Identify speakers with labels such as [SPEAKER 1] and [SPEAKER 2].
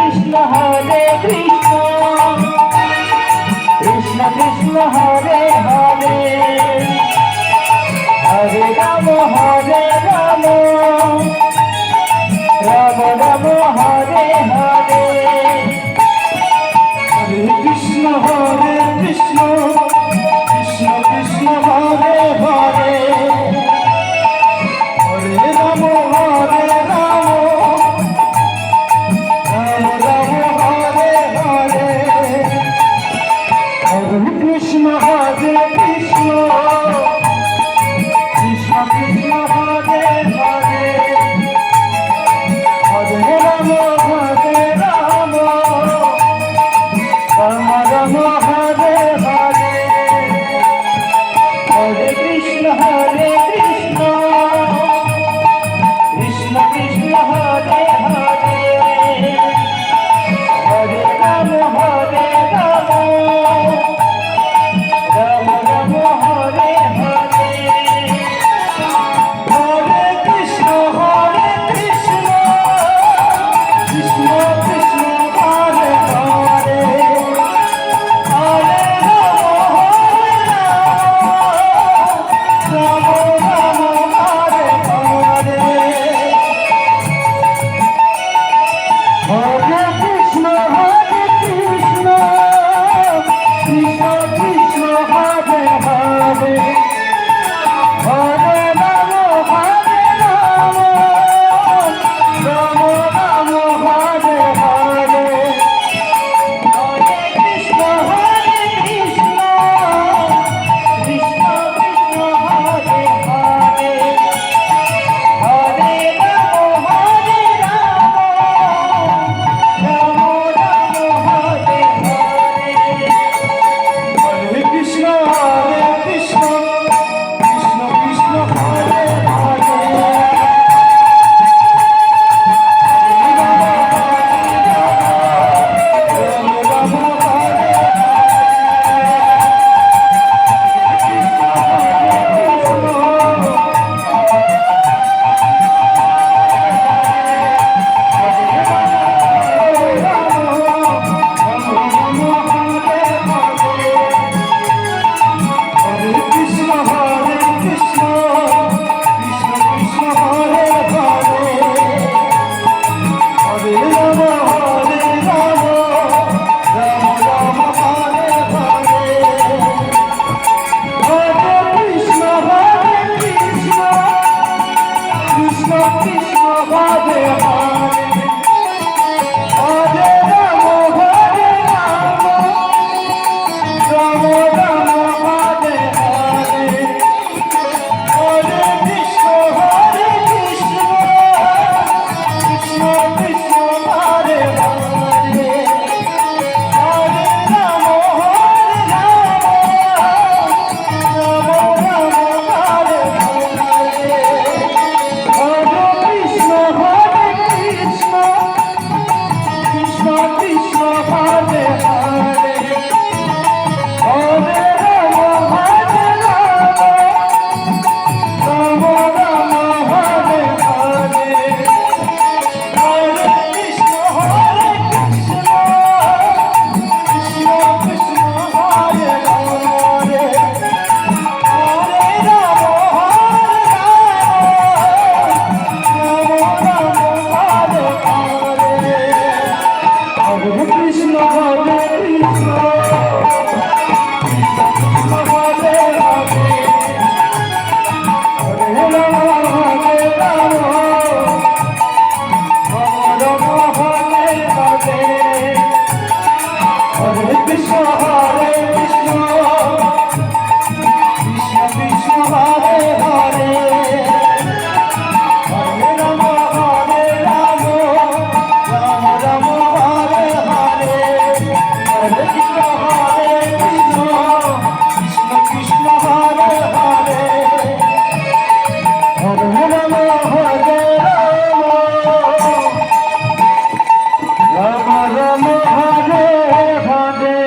[SPEAKER 1] Krishna Hare Krishna Krishna Krishna Hare Hare Hare Ram Hare Ram Ram Ram Hare Hare Hare Krishna Krishna Krishna Hare Hare Hare Ram Hare Ram Ram Ram Hare Hare Hare Krishna Krishna Krishna Krishna Hare Hare Hare Ram Hare Ram Ram Ram Hare Hare Hare Krishna Krishna Krishna Krishna Hare Hare Hare Ram Hare Ram Ram Ram Hare Hare Hare Krishna Krishna Krishna Krishna Hare Hare Hare Ram Ram Ram Hare Hare Hare Krishna Krishna Krishna Krishna Hare Hare Hare Ram Ram Ram Ram Hare Hare Hare Krishna Krishna Krishna Krishna Hare Hare Hare Ram Ram Ram Hare Hare Hare Krishna Krishna Krishna Krishna Hare Hare Ram Ram Hare Hare Krishna Krishna Krishna Krishna Hare Hare Hare Ram Ram Ram Hare Hare Hare Krishna Krishna Krishna Krishna Hare Hare Hare Ram Ram Ram Hare Hare Hare Krishna Krishna Krishna Hare Hare Hare Ram Ram Ram Hare Hare Hare Krishna Krishna Krishna Krishna Hare Hare Hare Ram Ram Ram Hare Hare Hare Krishna Krishna Krishna Hare Hare Hare Ram Ram Hare Hare Hare Krishna Krishna Hare Hare Hare Ram Hare Ram Ram Ram Hare Hare Hare Krishna Krishna Krishna Krishna Hare Hare Hare Ram Ram Ram Hare Hare Hare Krishna Krishna Krishna Hare Hare Hare Ram Ram Ram Hare Hare